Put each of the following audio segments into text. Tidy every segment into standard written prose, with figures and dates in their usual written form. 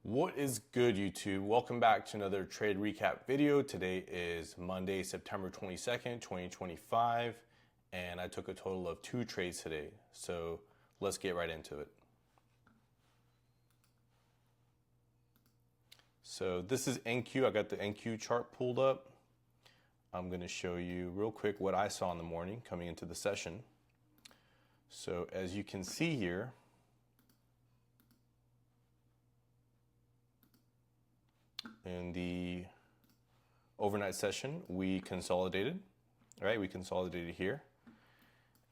What is good, YouTube? Welcome back to another trade recap video. Today is Monday, September 22nd, 2025, and I took a total of 2 trades today. So let's get right into it. So this is NQ. I got the NQ chart pulled up. I'm going to show you real quick what I saw in the morning coming into the session. So as you can see here, in the overnight session, we consolidated, right? We consolidated here.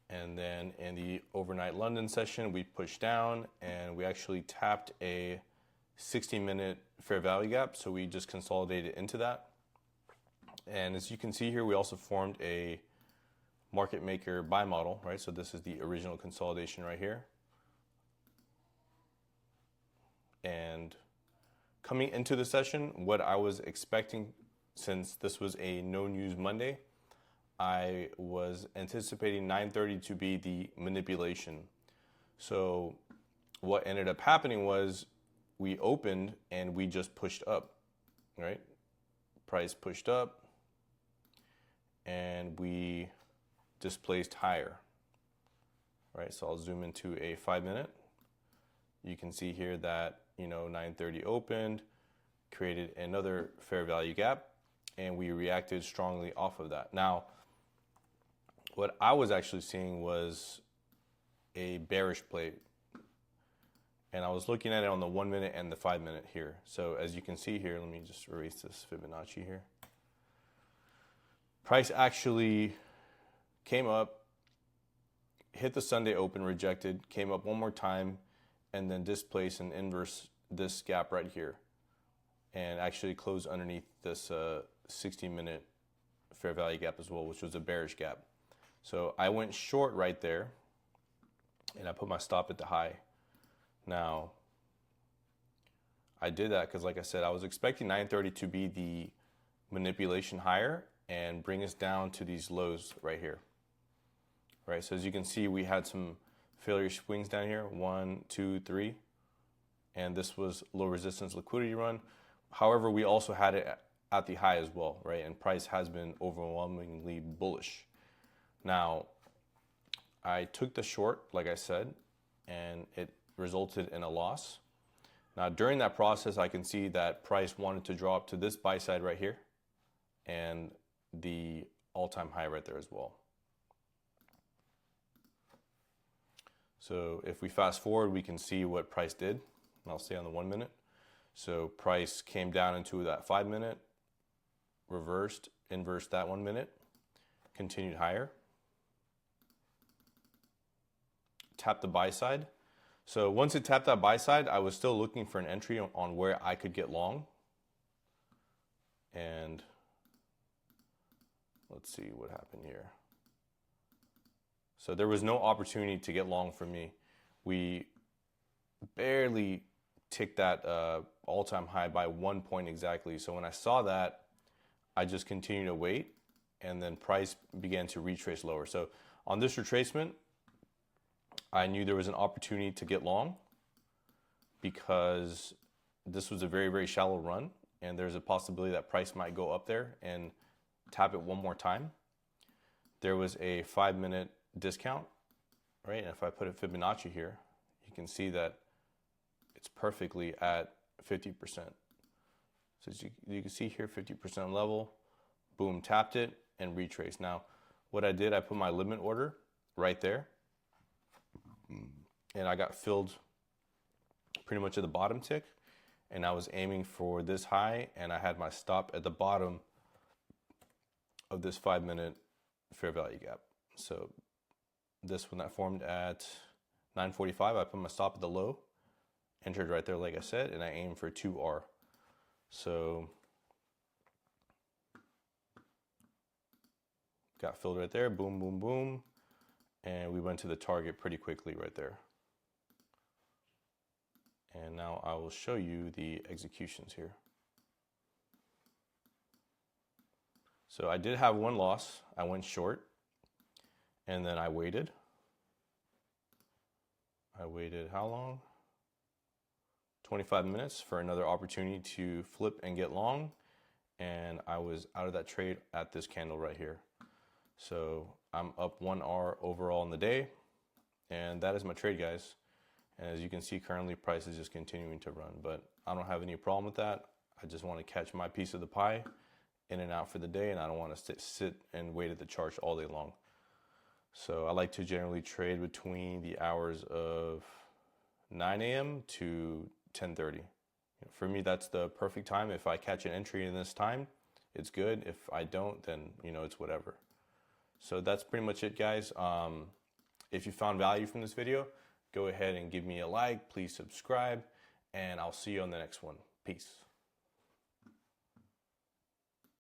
And then in the overnight London session, we pushed down and we actually tapped a 60-minute fair value gap. So we just consolidated into that. And as you can see here, we also formed a market maker buy model, right? So this is the original consolidation right here. And coming into the session, what I was expecting, since this was a no news Monday, I was anticipating 9:30 to be the manipulation. So what ended up happening was we opened and we just pushed up, right? Price pushed up and we displaced higher, right? So I'll zoom into a 5-minute. You can see here that 9:30 opened, created another fair value gap, and we reacted strongly off of that. Now, what I was actually seeing was a bearish play, and I was looking at it on the 1-minute and the 5-minute here. So as you can see here, let me just erase this Fibonacci here. Price actually came up, hit the Sunday open, rejected, came up one more time, and then displace and inverse this gap right here and actually close underneath this 60-minute fair value gap as well, which was a bearish gap. So I went short right there and I put my stop at the high. Now, I did that because, like I said, I was expecting 9:30 to be the manipulation higher and bring us down to these lows right here. Right, so as you can see, we had some failure swings down here, 1, 2, 3, and this was low resistance liquidity run. However, we also had it at the high as well, right? And price has been overwhelmingly bullish. Now, I took the short, like I said, and it resulted in a loss. Now, during that process, I can see that price wanted to draw up to this buy side right here and the all-time high right there as well. So if we fast forward, we can see what price did. And I'll stay on the 1-minute. So price came down into that 5-minute, reversed, inversed that 1-minute, continued higher, tapped the buy side. So once it tapped that buy side, I was still looking for an entry on where I could get long. And let's see what happened here. So there was no opportunity to get long for me. We barely ticked that all-time high by 1 point exactly. So when I saw that, I just continued to wait, and then price began to retrace lower. So on this retracement, I knew there was an opportunity to get long because this was a very, very shallow run, and there's a possibility that price might go up there and tap it one more time. There was a 5-minute discount, right? And if I put a Fibonacci here, you can see that it's perfectly at 50%. So as you can see here, 50% level, boom, tapped it and retraced. Now, what I did, I put my limit order right there, and I got filled pretty much at the bottom tick, and I was aiming for this high, and I had my stop at the bottom of this 5-minute fair value gap. So this one that formed at 9:45, I put my stop at the low, entered right there like I said, and I aimed for 2R. So got filled right there, boom, boom, boom, and we went to the target pretty quickly right there. And now I will show you the executions here. So I did have one loss. I went short, and then I waited. I waited how long? 25 minutes for another opportunity to flip and get long, and I was out of that trade at this candle right here. So I'm up 1R overall in the day, and that is my trade, guys. And as you can see, currently price is just continuing to run, but I don't have any problem with that. I just want to catch my piece of the pie in and out for the day, and I don't want to sit and wait at the charts all day long. So I like to generally trade between the hours of 9 a.m. to 10:30. For me, that's the perfect time. If I catch an entry in this time, it's good. If I don't, then it's whatever. So that's pretty much it, guys. If you found value from this video, go ahead and give me a like. Please subscribe, and I'll see you on the next one. Peace.